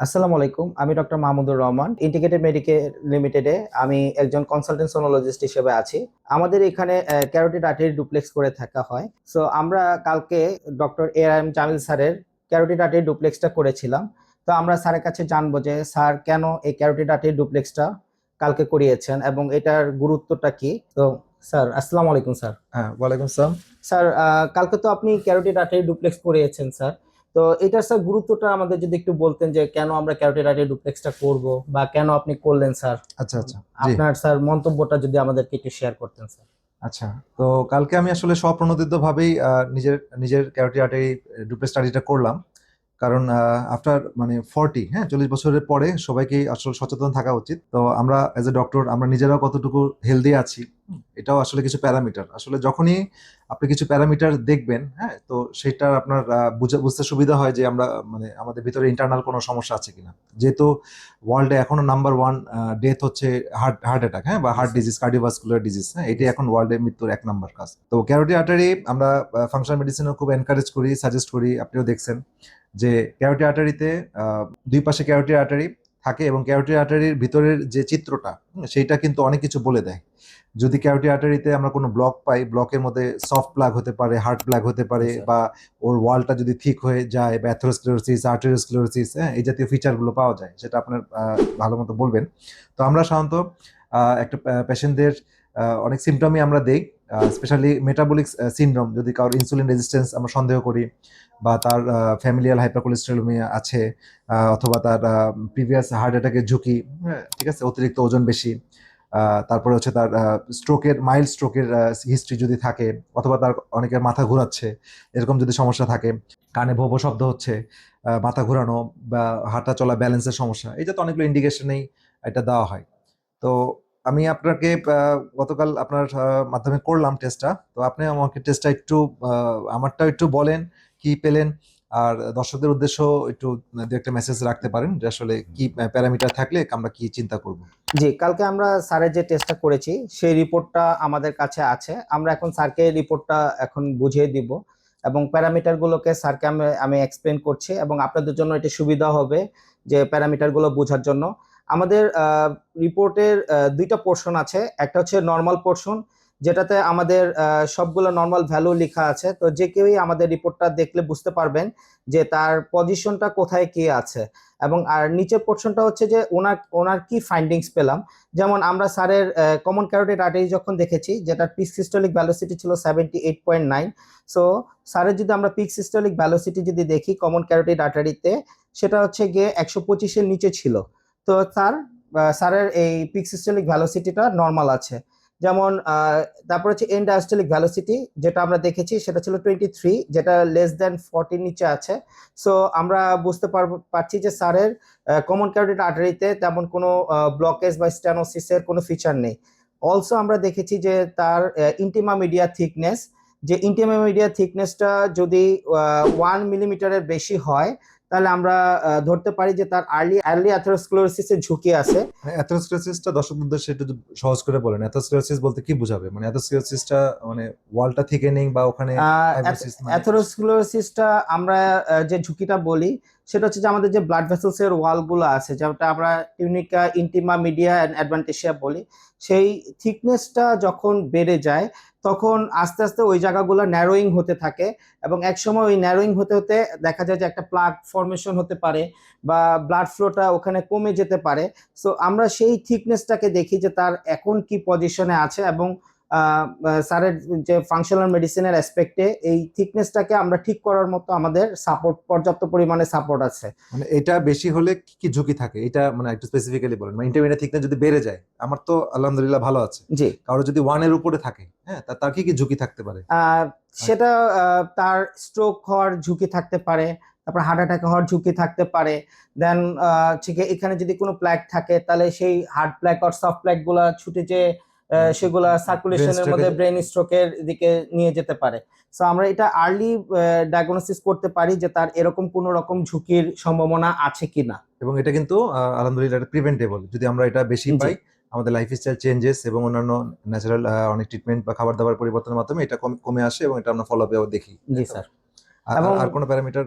আসসালামু আলাইকুম। আমি doctor Mahmudur Rahman. Integrated medical লিমিটেডে আমি একজন কনসালটেন্ট সোনোলজিস্ট হিসেবে আছি। আমাদের এখানে ক্যারোটিড আর্টারি ডুপ্লেক্স করে থাকা হয়। সো আমরা কালকে ডক্টর এ.আর.এম. জামিল স্যারের ক্যারোটিড আর্টারি ডুপ্লেক্সটা করেছিলাম। তো আমরা স্যারের কাছে জানবো যে স্যার কেন এই ক্যারোটিড আর্টারি ডুপ্লেক্সটা কালকে করিয়েছেন এবং এটার গুরুত্বটা কি। তো স্যার, আসসালামু আলাইকুম স্যার। হ্যাঁ, ওয়ালাইকুম আসসালাম। স্যার, কালকে তো আপনি ক্যারোটিড আর্টারি ডুপ্লেক্স করিয়েছেন স্যার। তো এটার স্যার গুরুত্বটা আমাদের যদি একটু বলতেন যে কেন আমরা ক্যারোটিড আর্টারি ডুপ্লেক্সটা করব বা কেন আপনি করলেন স্যার। আচ্ছা, আচ্ছা। জি। আপনার স্যার মন্তব্যটা যদি আমাদেরকে একটু শেয়ার করতেন স্যার। আচ্ছা। তো কালকে আমি আসলে স্বপ্রণোদিত ভাবেই নিজের নিজের ক্যারোটি আর্টারি ডুপ্লেক্স স্টাডিটা করলাম। কারণ আফটার মানে 40, হ্যাঁ, 40 বছরের পরে সবাইকেই আসলে সচেতন থাকা উচিত। তো আমরা এজ এ ডক্টর আমরা নিজেরাও কতটুকু হেলদি আছি, এটাও আসলে কিছু প্যারামিটার। আসলে যখনই আপনি কিছু প্যারামিটার দেখবেন, হ্যাঁ, তো সেটা আপনার বুঝতে সুবিধা হয় যে আমরা মানে আমাদের ভিতরে ইন্টারনাল কোনো সমস্যা আছে কিনা। যেহেতু ওয়ার্ল্ডে এখনো নাম্বার ওয়ান ডেথ হচ্ছে হার্ট হার্ট অ্যাটাক, হ্যাঁ, বা জি heart sir. Disease, cardiovascular disease, হ্যাঁ, জি এটি স্যার। এখন ওয়ার্ল্ডে মৃত্যুর 1 নম্বর কাজ। তো ক্যারোটি আর্টারি আমরা ফাংশনাল মেডিসিনও খুব এনকারেজ করি, সাজেস্ট করি। আপনিও দেখছেন যে ক্যারোটি আর্টারিতে দুই পাশে ক্যারোটি আর্টারি থাকে এবং ক্যারোটি আর্টারির ভিতরের যে চিত্রটা, সেইটা কিন্তু অনেক কিছু বলে দেয়। যদি ক্যারোটি আর্টারিতে আমরা কোনো ব্লক পাই, ব্লকের মধ্যে সফট প্লাগ হতে পারে, হার্ড প্লাগ হতে জি পারে, স্যার। বা ওর ওয়ালটা যদি ঠিক হয়ে যায়, বা অ্যাথেরোস্ক্লেরোসিস, আর্টেরিওস্ক্লেরোসিস, হ্যাঁ, এই জাতীয় ফিচারগুলো পাওয়া যায়, সেটা আপনার ভালো মতো বলবেন। তো আমরা সাধারণত একটা পেশেন্টদের অনেক সিমটমই আমরা দেই, স্পেশালি মেটাবলিক সিনড্রোম, যদি কারোর ইনসুলিন রেজিস্ট্যান্স আমরা সন্দেহ করি, বা তার ফ্যামিলিয়াল হাইপারকোলেস্টেরোমিয়া আছে, অথবা তার প্রিভিয়াস হার্ট অ্যাটাকের ঝুঁকি, হ্যাঁ, ঠিক আছে, অতিরিক্ত ওজন বেশি, তারপরে হচ্ছে তার স্ট্রোকের, মাইল্ড স্ট্রোকের হিস্ট্রি যদি থাকে, অথবা তার অনেকের মাথা ঘোরাচ্ছে, এরকম যদি সমস্যা থাকে, কানে ভোঁ ভোঁ শব্দ হচ্ছে, মাথা ঘোরানো, বা হাঁটা চলা ব্যালেন্সের সমস্যা, এই তো অনেকগুলো ইন্ডিকেশনেই এটা দেওয়া হয়। তো আমি আপনাকে গতকাল আপনার মাধ্যমে করলাম টেস্টটা। তো আপনি আমাকে টেস্টটা একটু আমারটাও একটু বলেন কি পেলেন, আর দর্শকদের উদ্দেশ্য একটু দু একটা মেসেজ রাখতে পারেন যে আসলে কি প্যারামিটার থাকলে আমরা কি চিন্তা করব। জি, কালকে আমরা স্যারের যে টেস্টটা করেছি সেই রিপোর্টটা আমাদের কাছে আছে। আমরা এখন স্যারকে রিপোর্টটা এখন বুঝিয়ে দিব এবং প্যারামিটার গুলোকে স্যারকে আমি আমি এক্সপ্লেন করছি এবং আপনাদের জন্য এটা সুবিধা হবে যে প্যারামিটার গুলো বোঝার জন্য। আমাদের রিপোর্টের দুইটা পোর্শন আছে। একটা হচ্ছে নর্মাল পোর্শন, যেটাতে আমাদের সবগুলো নর্মাল ভ্যালু লেখা আছে। তো যে কেউই আমাদের রিপোর্টটা দেখলে বুঝতে পারবেন যে তার পজিশনটা কোথায় কি আছে। এবং আর নিচের পোর্শনটা হচ্ছে যে ওনার ওনার কি ফাইন্ডিংস পেলাম। যেমন আমরা স্যারের কমন ক্যারোটিড আর্টারি যখন দেখেছি, যেটা পিক সিস্টোলিক ভ্যালোসিটি ছিল 78.9। সো স্যারের যদি আমরা পিক সিস্টোলিক ভ্যালোসিটি যদি দেখি কমন ক্যারোটিড আর্টারিতে, সেটা হচ্ছে গিয়ে 125-এর নিচে ছিল। তো স্যারের এই পিক সিস্টোলিক ভ্যালোসিটিটা নর্মাল আছে। যেমন তারপর হচ্ছে এন্ড ডায়াস্টোলিক ভ্যালোসিটি, যেটা আমরা দেখেছি সেটা ছিল 23, যেটা লেস দেন 40 নিচে আছে। সো আমরা বুঝতে পারছি যে স্যারের কমন ক্যারোটিড আর্টারিতে তেমন কোনো ব্লকেজ বা স্টেনোসিসের কোনো ফিচার নেই। অলসো আমরা দেখেছি যে তার ইন্টিমা মিডিয়া থিকনেস, যে ইন্টিমা মিডিয়া থিকনেসটা যদি 1 মিলিমিটারের বেশি হয়, তাহলে আমরা ধরতে পারি যে তার আর্লি আর্লি অ্যাথেরোস্ক্লেরোসিসের ঝুঁকি আছে। মানে অ্যাথেরোস্ক্লেরোসিসটা দর্শকদের উদ্দেশ্যে একটু সহজ করে বলেন। অ্যাথেরোস্ক্লেরোসিস বলতে কি বোঝাবে? মানে অ্যাথেরোস্ক্লেরোসিসটা মানে ওয়ালটা থিকেনিং বা ওখানে ফাইব্রোসিস, মানে অ্যাথেরোস্ক্লেরোসিসটা আমরা যে ঝুঁকিটা বলি সেটা হচ্ছে যে আমাদের যে ব্লাড ভেসেলস এর ওয়াল গুলো আছে, যেটা আমরা টিউনিকা, ইন্টিমা, মিডিয়া এন্ড অ্যাডভেন্টিসিয়া বলি, সেই থিকনেসটা যখন বেড়ে যায় তখন আস্তে আস্তে ওই জায়গাগুলো ন্যারোয়িং হতে থাকে এবং একসময় ওই ন্যারোয়িং হতে হতে দেখা যায় যে একটা প্লাগ ফর্মেশন হতে পারে বা ব্লাড ফ্লোটা ওখানে কমে যেতে পারে। সো আমরা সেই থিকনেসটাকে দেখি যে তার এখন কি পজিশনে আছে এবং স্যারের যে ফাংশনাল মেডিসিনের অ্যাসপেক্টে এই থিকনেসটাকে আমরা ঠিক করার মতো আমাদের সাপোর্ট, পর্যাপ্ত পরিমাণে সাপোর্ট আছে। মানে এটা বেশি হলে কি কি ঝুঁকি থাকে, এটা মানে একটু স্পেসিফিক্যালি বলেন। মানে ইন্টারমিডিয়েট থিকনেস যদি বেড়ে যায়, আমার তো আলহামদুলিল্লাহ ভালো আছে, জি। কারো যদি ওয়ানের উপরে থাকে, হ্যাঁ, তার কি কি ঝুঁকি থাকতে পারে? আহ, মানে সেটা তার স্ট্রোক হওয়ার ঝুঁকি থাকতে পারে, তারপর হার্ট অ্যাটাক হওয়ার ঝুঁকি থাকতে পারে। দেন ঠিক এখানে যদি কোনো প্ল্যাক থাকে তাহলে সেই হার্ড প্ল্যাক আর সফট প্ল্যাক গুলা ছুটে যে সেগুলা ব্রেন সার্কুলেশনের স্ট্রোকে। মধ্যে ব্রেন স্ট্রোকের দিকে নিয়ে যেতে পারে। সো আমরা এটা আর্লি ডায়াগনোসিস করতে পারি যে তার এরকম কোনো রকম ঝুঁকির সম্ভাবনা আছে কিনা। এবং এটা কিন্তু আলহামদুলিল্লাহ এটা প্রিভেন্টেবল, যদি আমরা এটা বেশি জি। পাই আমাদের লাইফস্টাইল চেঞ্জেস এবং অন্যান্য ন্যাচারাল অনেক ট্রিটমেন্ট বা খাবার দাবার পরিবর্তনের মাধ্যমে এটা কমে আসে, এবং এটা আমরা ফলো আপে দেখি, তাই জি তো? স্যার। এবং আর কোনো প্যারামিটার?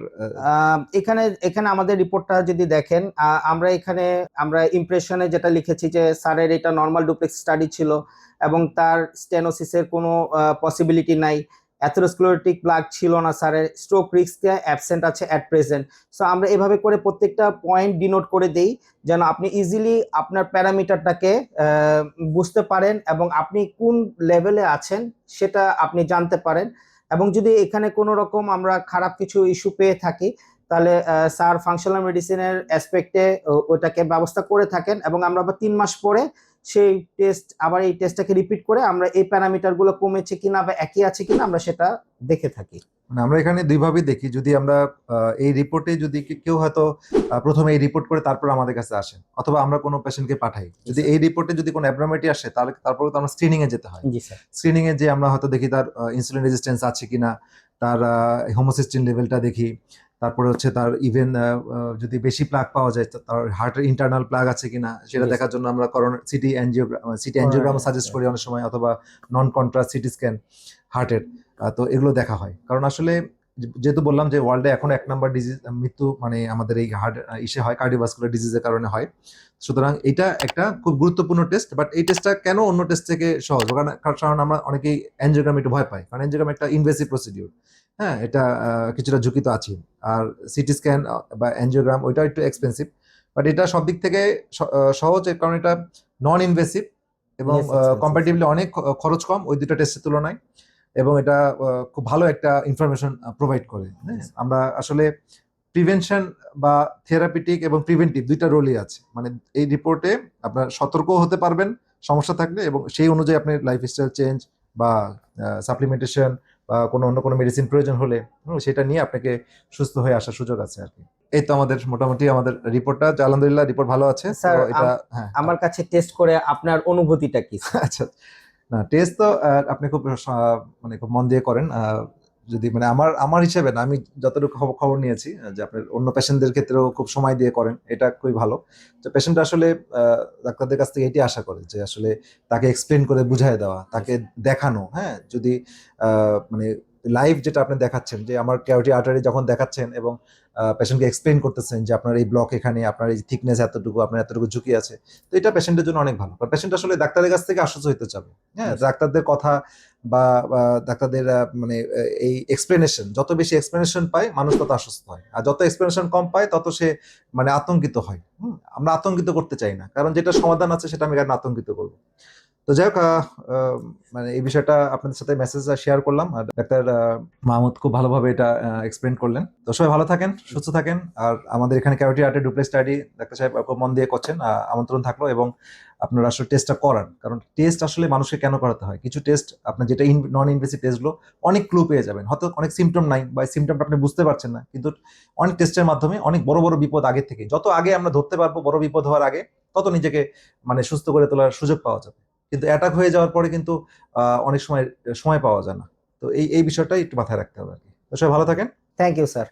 এখানে এখানে আমাদের রিপোর্টটা যদি দেখেন, আমরা ইমপ্রেশনে যেটা লিখেছি যে স্যারের এটা নর্মাল ডুপ্লেক্স স্টাডি ছিল এবং তার স্টেনোসিসের কোনো পসিবিলিটি নাই, অ্যাথেরোস্ক্লেরোটিক প্লাগ ছিল না স্যারের, স্ট্রোক রিস্ক অ্যাবসেন্ট আছে অ্যাট প্রেজেন্ট। সো আমরা এভাবে করে প্রত্যেকটা পয়েন্ট ডিনোট করে দেই যেন আপনি ইজিলি আপনার প্যারামিটারটাকে বুঝতে পারেন এবং আপনি কোন লেভেলে আছেন সেটা আপনি জানতে পারেন। এবং যদি এখানে কোনো রকম আমরা খারাপ কিছু ইস্যু পেয়ে থাকি তাহলে স্যার ফাংশনাল মেডিসিনের অ্যাসপেক্টে ওটাকে ব্যবস্থা করে থাকেন এবং আমরা আবার 3 মাস পরে সেই আবার এই টেস্টটাকে রিপিট করে আমরা এই প্যারামিটার গুলো কমেছে কিনা বা একই আছে কিনা আমরা সেটা দেখে থাকি। মানে আমরা এখানে দুইভাবেই দেখি, যদি আমরা এই রিপোর্টে যদি কেউ হয়তো প্রথমে এই রিপোর্ট করে তারপর আমাদের কাছে আসেন, অথবা আমরা কোনো পেশেন্টকে পাঠাই, যদি এই রিপোর্টে যদি কোনো অ্যাবনর্মালিটি আসে তাহলে তারপরে তো আমরা স্ক্রিনিং এ যেতে হয়। জি স্যার। স্ক্রিনিং এ যে আমরা হয়তো দেখি তার ইনসুলিন রেজিস্ট্যান্স আছে কিনা, তার হোমোসিস্টিন লেভেলটা দেখি, তারপরে হচ্ছে তার ইভেন যদি বেশি প্লাগ পাওয়া যায় তার হার্টের ইন্টারনাল প্লাগ আছে কিনা সেটা জি, দেখার জন্য আমরা সিটি অ্যাঞ্জিওগ্রাম সাজেস্ট করি অনেক সময়, অথবা নন কন্ট্রাস্ট সিটি স্ক্যান হার্টের। তো এগুলো দেখা হয়, কারণ আসলে যেহেতু বললাম যে ওয়ার্ল্ডে এখন 1 নম্বর ডিজিজ মৃত্যু মানে আমাদের এই হার্ট ইসে হয়, কার্ডিওভাস্কুলার ডিজিজের কারণে হয়। সুতরাং এটা একটা খুব গুরুত্বপূর্ণ টেস্ট, বাট এই টেস্টটা কেন অন্য টেস্ট থেকে সহজ? কারণ আমরা অনেকেই অ্যাঞ্জিওগ্রাম একটু ভয় পাই, কারণ অ্যাঞ্জিওগ্রাম একটা ইনভেসিভ প্রসিডিউর। হ্যাঁ, এটা কিছুটা ঝুঁকি তো আছে। আর সিটি স্ক্যান বা অ্যাঞ্জিওগ্রাম ওইটা একটু এক্সপেন্সিভ, বাট এটা সব দিক থেকে সহজ, এর কারণ এটা নন ইনভেসিভ এবং Less expensive. কম্পারেটিভলি অনেক খরচ কম ওই দুটো টেস্টের তুলনায়, এবং এটা খুব ভালো একটা ইনফরমেশন প্রোভাইড করে। হ্যাঁ, আমরা আসলে প্রিভেনশন বা থেরাপিটিক এবং প্রিভেন্টিভ দুইটা রোলই আছে, মানে এই রিপোর্টে আপনার সতর্কও হতে পারবেন সমস্যা থাকলে, এবং সেই অনুযায়ী আপনি লাইফস্টাইল চেঞ্জ বা সাপ্লিমেন্টেশন বা অন্য কোনো মেডিসিন প্রয়োজন হলে সেটা নিয়ে আপনাকে সুস্থ হয়ে আসার সুযোগ আছে আর কি। এই তো আমাদের মোটামুটি আমাদের রিপোর্টটা, আলহামদুলিল্লাহ রিপোর্ট ভালো আছে। স্যার, তো এটা হ্যাঁ আমার কাছে টেস্ট করে আপনার অনুভূতিটা কি স্যার? আচ্ছা, না টেস্ট তো আপনি খুব মানে খুব মন দিয়ে করেন। যদি মানে আমার আমার হিসেবে না, আমি যতটুকু খবর নিয়েছি যে আপনার অন্য পেশেন্টদের ক্ষেত্রেও খুব সময় দিয়ে করেন, এটা খুবই ভালো। তো পেশেন্ট আসলে ডাক্তারদের কাছ থেকে এটি আশা করে যে আসলে তাকে এক্সপ্লেন করে বুঝায় দেওয়া, তাকে দেখানো। হ্যাঁ, যদি মানে লাইভ যেটা আপনি দেখাচ্ছেন, যে আমার ক্যারোটি আর্টারি যখন দেখাচ্ছেন এবং পেশেন্টকে এক্সপ্লেন করতেছেন যে আপনার এই ব্লক এখানে, আপনার এই থিকনেস এতটুকু, আপনার এতটুকু ঝুঁকি আছে, তো এটা পেশেন্টের জন্য অনেক ভালো। কারণ পেশেন্ট আসলে ডাক্তারের কাছ থেকে আশ্বস্ত হতে চাবে। হ্যাঁ, ডাক্তারদের কথা বা ডাক্তারদের মানে এই এক্সপ্লেনেশন, যত বেশি এক্সপ্লেনেশন পায় মানুষ তত আশ্বস্ত হয়, আর যত এক্সপ্লেনেশন কম পায় তত সে মানে আতঙ্কিত হয়। আমরা আতঙ্কিত করতে চাই না, কারণ যেটা সমাধান আছে সেটা আমি কেন আতঙ্কিত করবো? তো যাই হোক, মানে এই বিষয়টা আপনাদের সাথে মেসেজ শেয়ার করলাম, আর ডাক্তার মাহমুদ খুব ভালোভাবে এটা এক্সপ্লেন করলেন। তো সবাই ভালো থাকেন, সুস্থ থাকেন। আর আমাদের এখানে ক্যারোটি আর্টের ডুপ্লেক্স স্টাডি ডাক্তার সাহেব খুব মন দিয়ে করছেন, আমন্ত্রণ থাকলো। এবং আপনারা আসলে টেস্টটা করান, কারণ টেস্ট আসলে মানুষকে কেন করাতে হয়, কিছু টেস্ট আপনার যেটা নন ইনভেসিভ টেস্টগুলো অনেক ক্লু পেয়ে যাবেন, হয়তো অনেক সিমটম নাই বা সিমটমটা আপনি বুঝতে পারছেন না, কিন্তু অনেক টেস্টের মাধ্যমে অনেক বড় বড় বিপদ আগে থেকে, যত আগে আমরা ধরতে পারবো বড় বিপদ হওয়ার আগে, তত নিজেকে মানে সুস্থ করে তোলার সুযোগ পাওয়া যাবে। কিন্তু অ্যাটাক হয়ে যাওয়ার পরে কিন্তু অনেক সময় সময় পাওয়া যায় না। তো এই বিষয়টাই একটু মাথায় রাখতে হবে আর কি। তো সবাই ভালো থাকেন। Thank you sir.